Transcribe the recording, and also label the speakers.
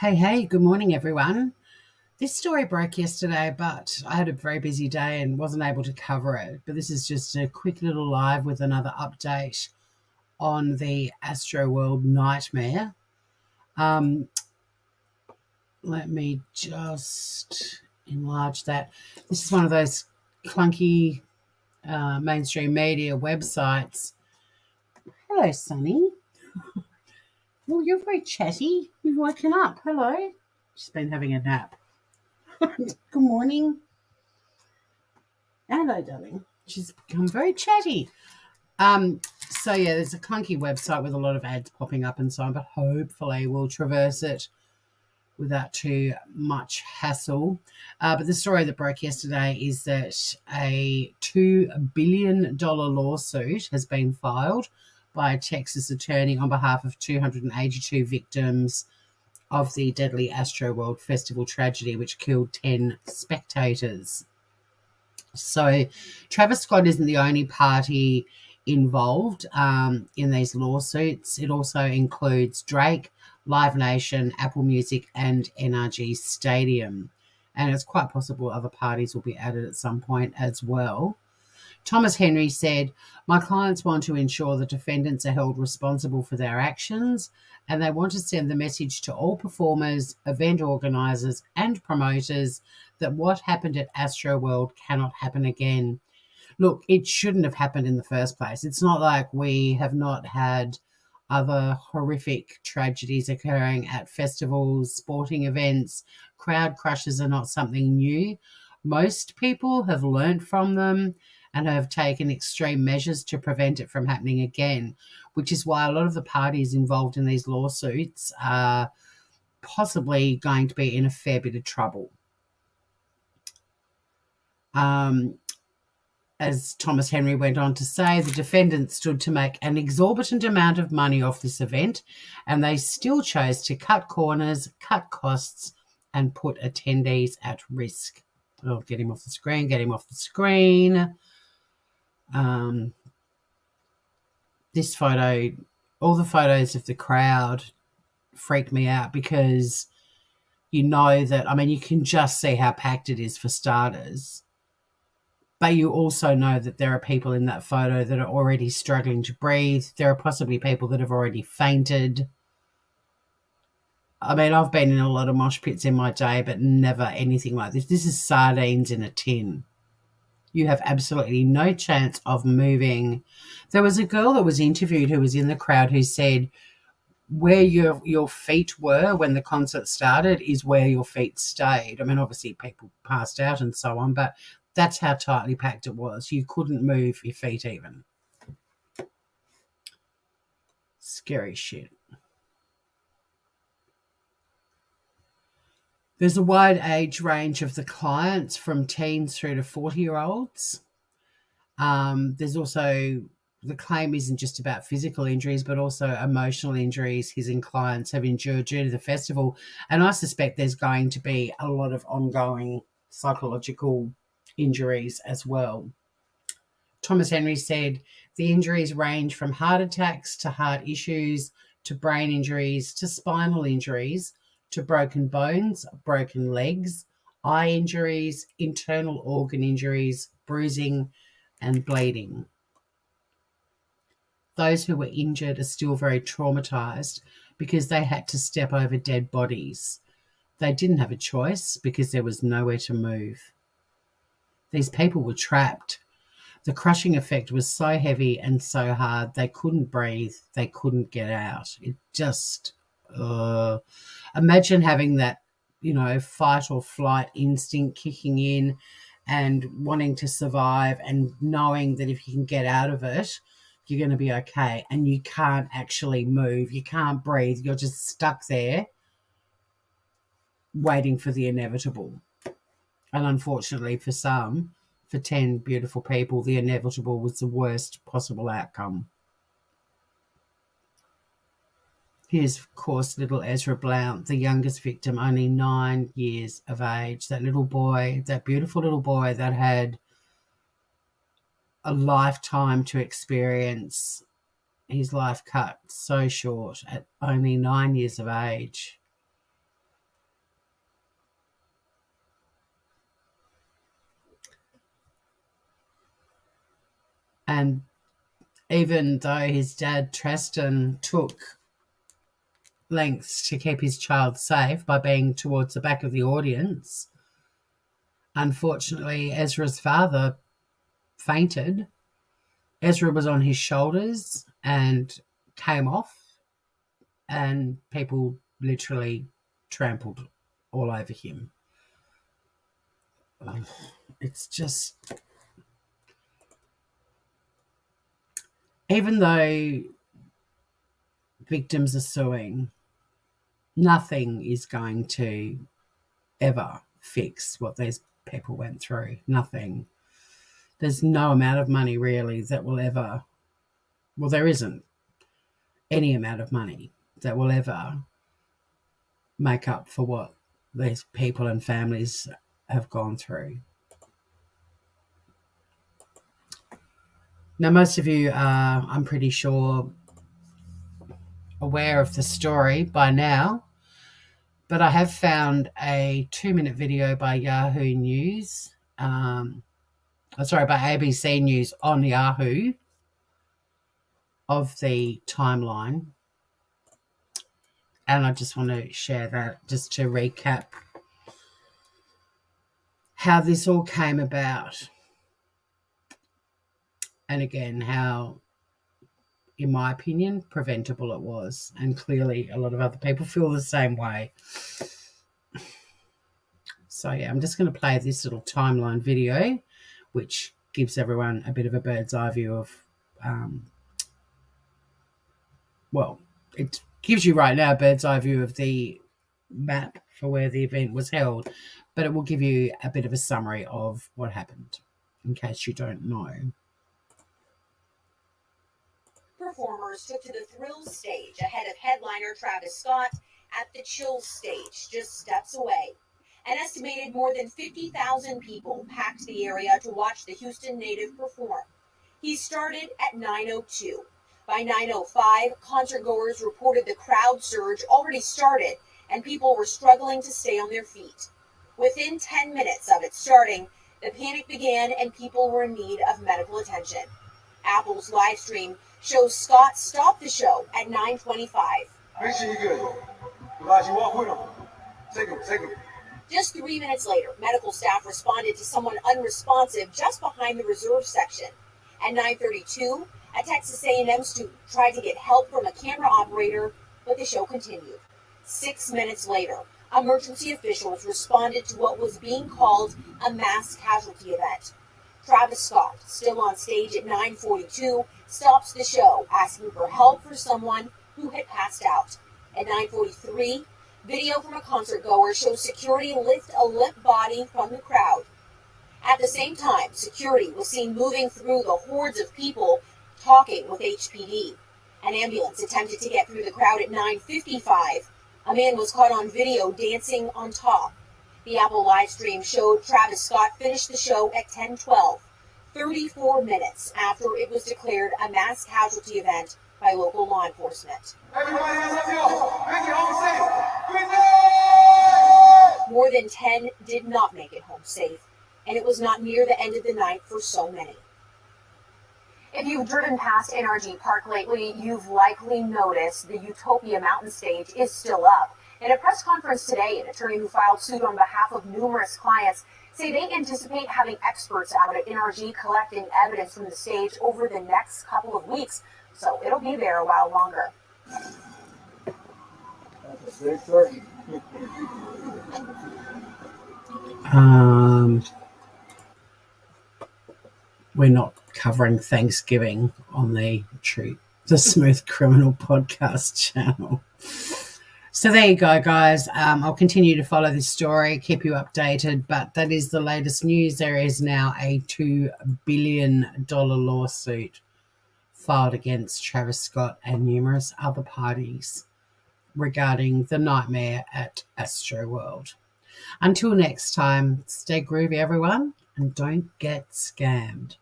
Speaker 1: Hey, good morning, everyone. This story broke yesterday, but I had a very busy day and wasn't able to cover it. But this is just a quick little live with another update on the Astroworld nightmare. Um, Let me just enlarge that. This is one of those clunky mainstream media websites. Hello, Sunny. Well, you're very chatty. You've woken up. Hello. She's been having a nap. Good morning. Hello, darling. She's become very chatty. So yeah, there's a clunky website with a lot of ads popping up and so on, but hopefully we'll traverse it without too much hassle. But the story that broke yesterday is that a $2 billion lawsuit has been filed by a Texas attorney on behalf of 282 victims of the deadly Astroworld Festival tragedy, which killed 10 spectators. So Travis Scott isn't the only party involved in these lawsuits. It also includes Drake, Live Nation, Apple Music, and NRG Stadium. And it's quite possible other parties will be added at some point as well. Thomas Henry said, "My clients want to ensure the defendants are held responsible for their actions, and they want to send the message to all performers, event organisers, and promoters that what happened at Astroworld cannot happen again." Look, it shouldn't have happened in the first place. It's not like we have not had other horrific tragedies occurring at festivals, sporting events. Crowd crushes are not something new. Most people have learnt from them and have taken extreme measures to prevent it from happening again, which is why a lot of the parties involved in these lawsuits are possibly going to be in a fair bit of trouble. As Thomas Henry went on to say, the defendants stood to make an exorbitant amount of money off this event, and they still chose to cut corners, cut costs, and put attendees at risk. Oh, get him off the screen. This photo, all the photos of the crowd freaked me out because you know that, you can just see how packed it is for starters. But you also know that there are people in that photo that are already struggling to breathe. There are possibly people that have already fainted. I've been in a lot of mosh pits in my day, but never anything like this. This is sardines in a tin. You have absolutely no chance of moving. There was a girl that was interviewed who was in the crowd who said where your feet were when the concert started is where your feet stayed. Obviously people passed out and so on, but that's how tightly packed it was. You couldn't move your feet even. Scary shit. There's a wide age range of the clients from teens through to 40-year-olds. There's also, the claim isn't just about physical injuries, but also emotional injuries his clients have endured due to the festival. And I suspect there's going to be a lot of ongoing psychological injuries as well. Thomas Henry said the injuries range from heart attacks to heart issues to brain injuries to spinal injuries to broken bones, broken legs, eye injuries, internal organ injuries, bruising, and bleeding. Those who were injured are still very traumatized because they had to step over dead bodies. They didn't have a choice because there was nowhere to move. These people were trapped. The crushing effect was so heavy and so hard, they couldn't breathe, they couldn't get out. It just, imagine having that, fight or flight instinct kicking in and wanting to survive and knowing that if you can get out of it, you're going to be okay, and you can't actually move, you can't breathe, you're just stuck there waiting for the inevitable. And unfortunately for some, for 10 beautiful people, the inevitable was the worst possible outcome. Here's, of course, little Ezra Blount, the youngest victim, only 9 years of age. That little boy, that beautiful little boy that had a lifetime to experience his life cut so short at only 9 years of age. And even though his dad, Tristan, took lengths to keep his child safe by being towards the back of the audience, unfortunately, Ezra's father fainted. Ezra was on his shoulders and came off, and people literally trampled all over him. It's just, even though victims are suing, nothing is going to ever fix what these people went through. Nothing. There's no amount of money really that will ever, well, there isn't any amount of money that will ever make up for what these people and families have gone through. Now, most of you are, I'm pretty sure, aware of the story by now, but I have found a 2-minute video by Yahoo News, by ABC News on Yahoo of the timeline. And I just want to share that just to recap how this all came about. And again, how, in my opinion, preventable it was. And clearly a lot of other people feel the same way. So yeah, I'm just going to play this little timeline video, which gives everyone a bit of a bird's eye view of, it gives you right now a bird's eye view of the map for where the event was held, but it will give you a bit of a summary of what happened, in case you don't know.
Speaker 2: Performers took to the Thrills stage ahead of headliner Travis Scott at the Chills stage just steps away. An estimated more than 50,000 people packed the area to watch the Houston native perform. He started at 9:02. By 9:05, concertgoers reported the crowd surge already started and people were struggling to stay on their feet. Within 10 minutes of it starting, the panic began and people were in need of medical attention. Apple's live stream shows Scott stop the show at 9:25.
Speaker 3: Make sure you're good. Elijah, walk with him. Take him.
Speaker 2: Just 3 minutes later, medical staff responded to someone unresponsive just behind the reserve section. At 9:32, a Texas A&M student tried to get help from a camera operator, but the show continued. 6 minutes later, emergency officials responded to what was being called a mass casualty event. Travis Scott, still on stage at 9:42, stops the show, asking for help for someone who had passed out. At 9:43, video from a concert goer shows security lift a limp body from the crowd. At the same time, security was seen moving through the hordes of people talking with HPD. An ambulance attempted to get through the crowd at 9:55. A man was caught on video dancing on top. The Apple live stream showed Travis Scott finish the show at 10:12, 34 minutes after it was declared a mass casualty event by local law enforcement.
Speaker 3: Everybody hands up, yo. Make it home safe.
Speaker 2: More than 10 did not make it home safe, and it was not near the end of the night for so many. If you've driven past NRG Park lately, you've likely noticed the Utopia Mountain stage is still up. In a press conference today, an attorney who filed suit on behalf of numerous clients say they anticipate having experts out at NRG collecting evidence from the stage over the next couple of weeks, so it'll be there a while longer.
Speaker 3: That's a big story.
Speaker 1: We're not covering Thanksgiving on the Smooth Criminal podcast channel. So there you go, guys. I'll continue to follow this story, keep you updated, but that is the latest news. There is now a $2 billion lawsuit filed against Travis Scott and numerous other parties regarding the nightmare at Astroworld. Until next time, stay groovy, everyone, and don't get scammed.